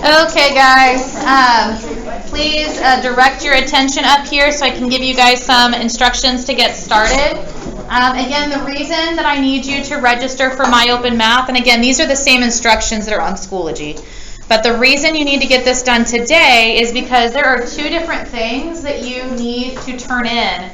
Okay, guys, please direct your attention up here so I can give you guys some instructions to get started. Again, the reason that I need you to register for MyOpenMath, and again, these are the same instructions that are on Schoology, but the reason you need to get this done today is because there are two different things that you need to turn in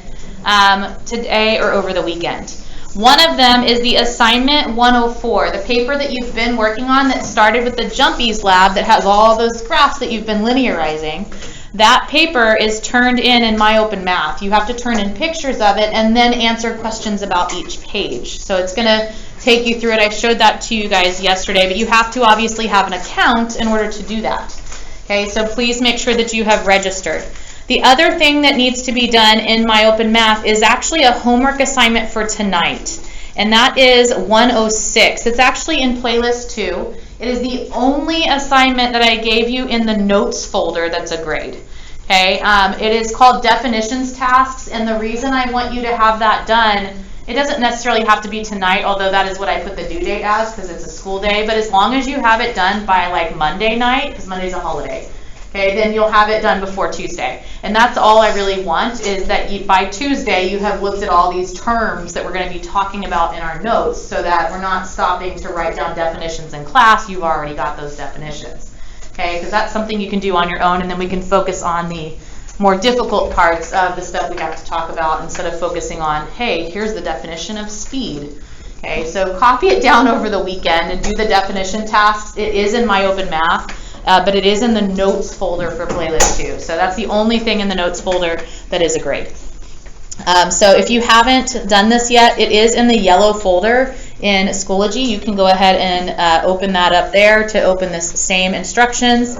today or over the weekend. One of them is the Assignment 104, the paper that you've been working on that started with the Jumpies lab that has all those graphs that you've been linearizing. That paper is turned in MyOpenMath. You have to turn in pictures of it and then answer questions about each page. So it's going to take you through it. I showed that to you guys yesterday, but you have to obviously have an account in order to do that. Okay, so please make sure that you have registered. The other thing that needs to be done in MyOpenMath is actually a homework assignment for tonight, and that is 106. It's actually in playlist 2. It is the only assignment that I gave you in the notes folder that's a grade. Okay, it is called definitions tasks, and the reason I want you to have that done, it doesn't necessarily have to be tonight, although that is what I put the due date as because it's a school day, but as long as you have it done by like Monday night, because Monday's a holiday, okay, then you'll have it done before Tuesday. And that's all I really want is that by Tuesday you have looked at all these terms that we're going to be talking about in our notes so that we're not stopping to write down definitions in class. You've already got those definitions. Okay, because that's something you can do on your own, and then we can focus on the more difficult parts of the stuff we have to talk about instead of focusing on, hey, here's the definition of speed. Okay, so copy it down over the weekend and do the definition tasks. It is in MyOpenMath. But it is in the notes folder for playlist 2. So that's the only thing in the notes folder that is a grade. So if you haven't done this yet, it is in the yellow folder in Schoology. You can go ahead and open that up there to open this same instructions.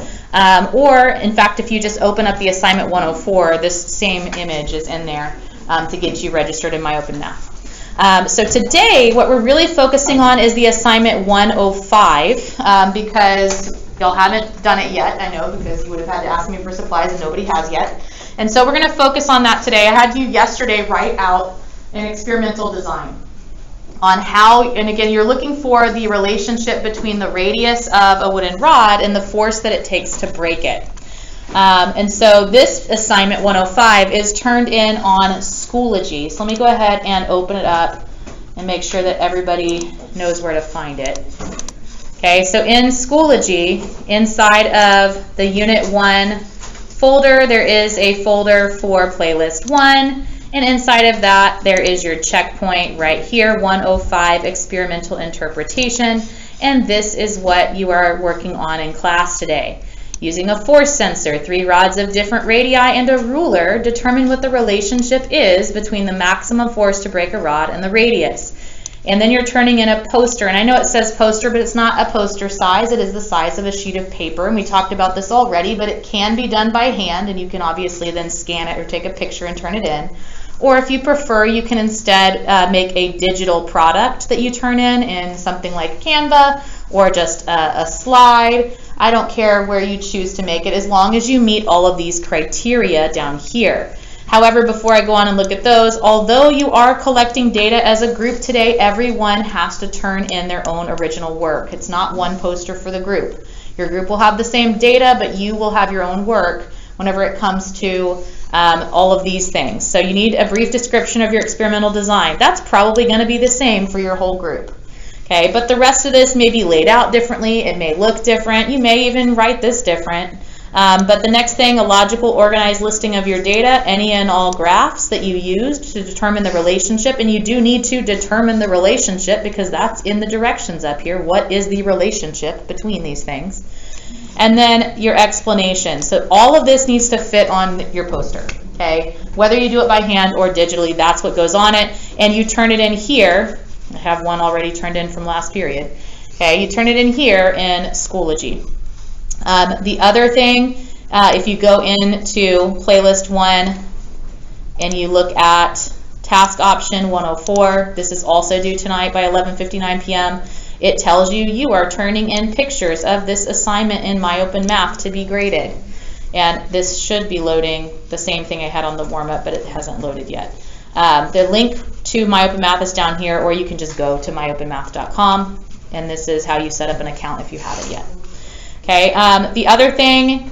Or, in fact, if you just open up the Assignment 104, this same image is in there to get you registered in MyOpenMath. So today, what we're really focusing on is the Assignment 105 because y'all haven't done it yet, I know, because you would have had to ask me for supplies and nobody has yet. And so we're going to focus on that today. I had you yesterday write out an experimental design on how, and again, you're looking for the relationship between the radius of a wooden rod and the force that it takes to break it. And so this assignment 105 is turned in on Schoology. So let me go ahead and open it up and make sure that everybody knows where to find it. Okay, so in Schoology, inside of the Unit 1 folder, there is a folder for Playlist 1, and inside of that, there is your checkpoint right here, 105, Experimental Interpretation, and this is what you are working on in class today. Using a force sensor, 3 rods of different radii, and a ruler, determine what the relationship is between the maximum force to break a rod and the radius. And then you're turning in a poster, and I know it says poster, but it's not a poster size. It is the size of a sheet of paper, and we talked about this already, but it can be done by hand, and you can obviously then scan it or take a picture and turn it in. Or if you prefer, you can instead make a digital product that you turn in something like Canva or just a slide. I don't care where you choose to make it as long as you meet all of these criteria down here. However, before I go on and look at those, although you are collecting data as a group today, everyone has to turn in their own original work. It's not one poster for the group. Your group will have the same data, but you will have your own work whenever it comes to all of these things. So you need a brief description of your experimental design. That's probably going to be the same for your whole group. Okay, but the rest of this may be laid out differently. It may look different. You may even write this different. But the next thing, a logical, organized listing of your data, any and all graphs that you used to determine the relationship, and you do need to determine the relationship because that's in the directions up here. What is the relationship between these things? And then your explanation. So all of this needs to fit on your poster, okay? Whether you do it by hand or digitally, that's what goes on it. And you turn it in here. I have one already turned in from last period. Okay, you turn it in here in Schoology. The other thing, if you go into Playlist 1 and you look at Task Option 104, this is also due tonight by 11:59 p.m., it tells you you are turning in pictures of this assignment in MyOpenMath to be graded. And this should be loading the same thing I had on the warm-up, but it hasn't loaded yet. The link to MyOpenMath is down here, or you can just go to myopenmath.com, and this is how you set up an account if you haven't yet. Okay, the other thing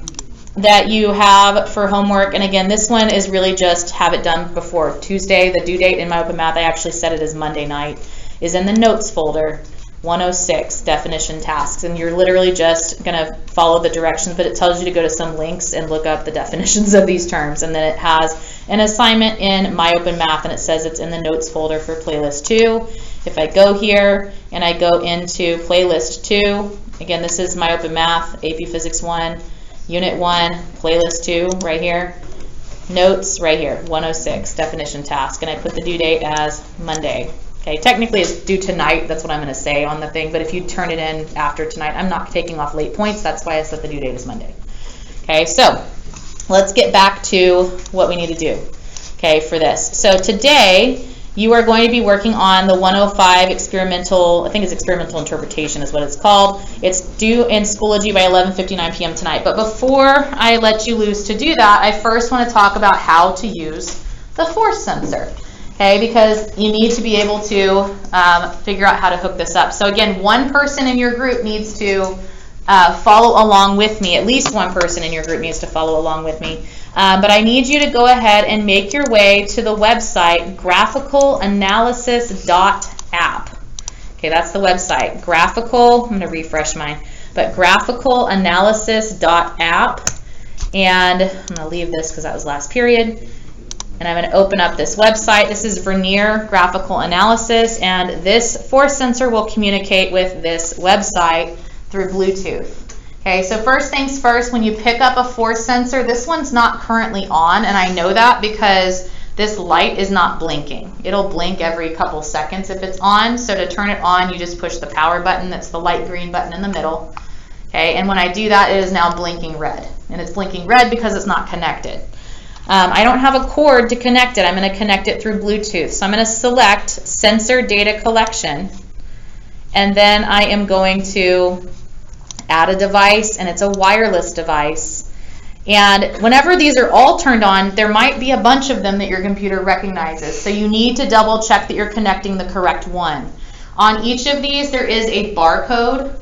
that you have for homework, and again, this one is really just have it done before Tuesday. The due date in my open math, I actually set it as Monday night, is in the notes folder, 106, definition tasks. And you're literally just going to follow the directions, but it tells you to go to some links and look up the definitions of these terms. And then it has an assignment in my open math, and it says it's in the notes folder for playlist 2. If I go here and I go into playlist 2, again, this is my open math, AP Physics 1, Unit 1, playlist 2 right here, notes right here, 106, definition task, and I put the due date as Monday. Okay, technically it's due tonight, that's what I'm going to say on the thing, but if you turn it in after tonight, I'm not taking off late points, that's why I set the due date as Monday. Okay, so let's get back to what we need to do, okay, for this. So today, you are going to be working on the 105 experimental, I think it's experimental interpretation is what it's called. It's due in Schoology by 11:59 p.m. tonight. But before I let you loose to do that, I first want to talk about how to use the force sensor. Okay, because you need to be able to figure out how to hook this up. So again, one person in your group needs to follow along with me. At least one person in your group needs to follow along with me. But I need you to go ahead and make your way to the website graphicalanalysis.app. Okay, that's the website. I'm going to refresh mine, but graphicalanalysis.app. And I'm going to leave this because that was last period. And I'm going to open up this website. This is Vernier Graphical Analysis, and this force sensor will communicate with this website through Bluetooth. Okay, so first things first, when you pick up a force sensor, this one's not currently on, and I know that because this light is not blinking. It'll blink every couple seconds if it's on, so to turn it on, you just push the power button. That's the light green button in the middle. Okay, and when I do that, it is now blinking red, and it's blinking red because it's not connected. I don't have a cord to connect it. I'm going to connect it through Bluetooth. So I'm going to select Sensor Data Collection, and then I am going to add a device, and it's a wireless device. And whenever these are all turned on, there might be a bunch of them that your computer recognizes. So you need to double check that you're connecting the correct one. On each of these, there is a barcode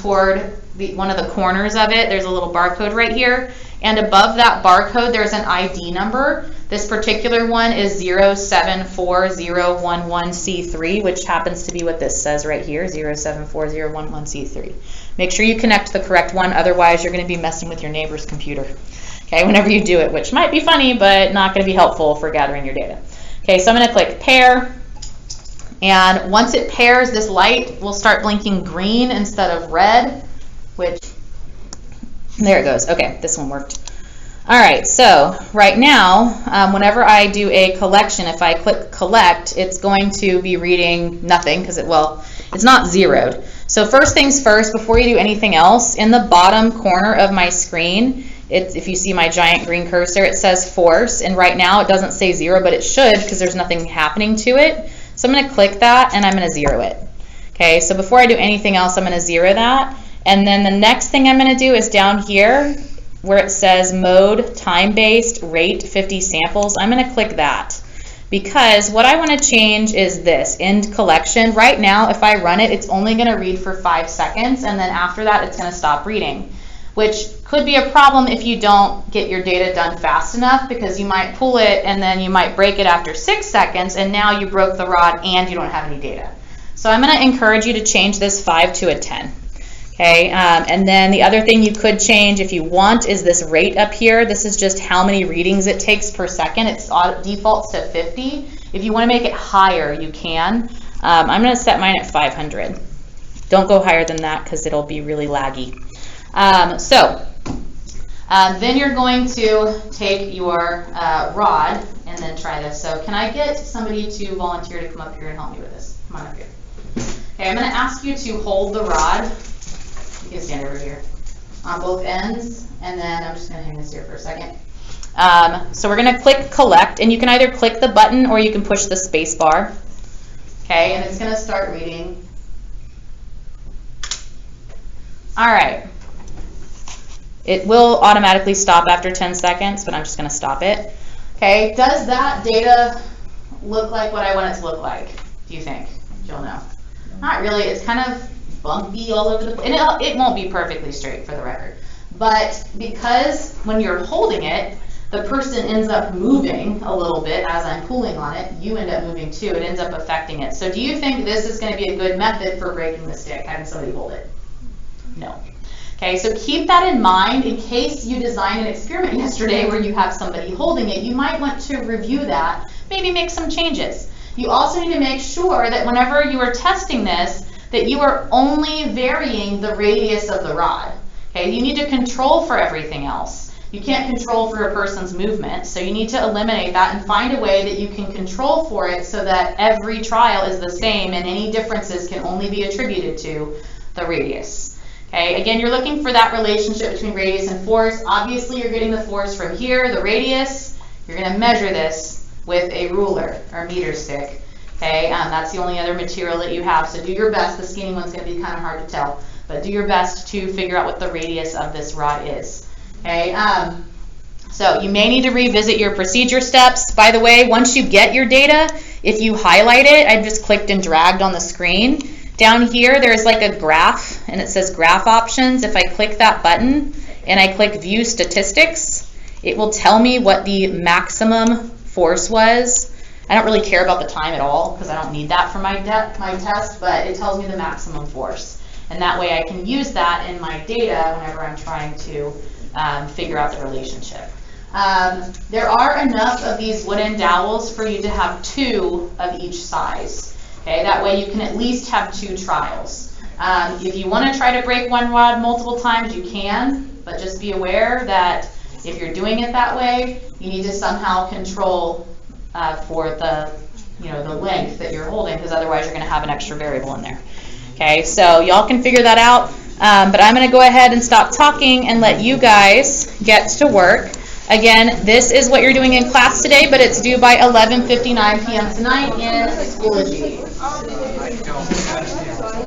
toward one of the corners of it. There's a little barcode right here. And above that barcode, there's an ID number. This particular one is 074011C3, which happens to be what this says right here, 074011C3. Make sure you connect the correct one, otherwise you're going to be messing with your neighbor's computer, okay, whenever you do it, which might be funny, but not going to be helpful for gathering your data. Okay, so I'm going to click pair, and once it pairs, this light will start blinking green instead of red, which, there it goes. Okay, this one worked. All right, so right now, whenever I do a collection, if I click collect, it's going to be reading nothing because it's not zeroed. So first things first, before you do anything else, in the bottom corner of my screen, if you see my giant green cursor, it says force, and right now it doesn't say 0, but it should because there's nothing happening to it. So I'm going to click that and I'm going to 0 it. Okay, so before I do anything else, I'm going to 0 that. And then the next thing I'm going to do is down here where it says mode time-based rate 50 samples. I'm going to click that because what I want to change is this end collection. Right now, if I run it, it's only going to read for 5 seconds, and then after that, it's going to stop reading, which could be a problem if you don't get your data done fast enough, because you might pull it and then you might break it after 6 seconds, and now you broke the rod and you don't have any data. So I'm going to encourage you to change this 5 to a 10. Okay, and then the other thing you could change if you want is this rate up here. This is just how many readings it takes per second. It defaults to 50. If you want to make it higher, you can. I'm going to set mine at 500. Don't go higher than that because it'll be really laggy. Then you're going to take your rod and then try this. So can I get somebody to volunteer to come up here and help me with this? Come on up here. Okay, I'm going to ask you to hold the rod. You can stand over here on both ends, and then I'm just going to hang this here for a second. So we're going to click collect, and you can either click the button or you can push the space bar. Okay, and it's going to start reading. All right. It will automatically stop after 10 seconds, but I'm just going to stop it. Okay, does that data look like what I want it to look like, do you think? You'll know. Not really. It's kind of bumpy all over the place. And it won't be perfectly straight, for the record. But because when you're holding it, the person ends up moving a little bit as I'm pulling on it, you end up moving too, it ends up affecting it. So do you think this is going to be a good method for breaking the stick, having somebody hold it? No. Okay, so keep that in mind in case you designed an experiment yesterday where you have somebody holding it. You might want to review that, maybe make some changes. You also need to make sure that whenever you are testing this, that you are only varying the radius of the rod. Okay, you need to control for everything else. You can't control for a person's movement, so you need to eliminate that and find a way that you can control for it so that every trial is the same and any differences can only be attributed to the radius. Okay, again, you're looking for that relationship between radius and force. Obviously, you're getting the force from here, the radius. You're going to measure this with a ruler or meter stick. Okay, that's the only other material that you have, so do your best. The skinny one's going to be kind of hard to tell, but do your best to figure out what the radius of this rod is. Okay, so you may need to revisit your procedure steps. By the way, once you get your data, if you highlight it, I've just clicked and dragged on the screen. Down here, there's like a graph, and it says graph options. If I click that button and I click view statistics, it will tell me what the maximum force was. I don't really care about the time at all because I don't need that for my test, but it tells me the maximum force. And that way I can use that in my data whenever I'm trying to figure out the relationship. There are enough of these wooden dowels for you to have 2 of each size. Okay, that way you can at least have 2 trials. If you want to try to break one rod multiple times, you can, but just be aware that if you're doing it that way, you need to somehow control for the length that you're holding, because otherwise you're going to have an extra variable in there. Okay, so y'all can figure that out, but I'm going to go ahead and stop talking and let you guys get to work. Again, this is what you're doing in class today, but it's due by 11:59 p.m. tonight in Schoology.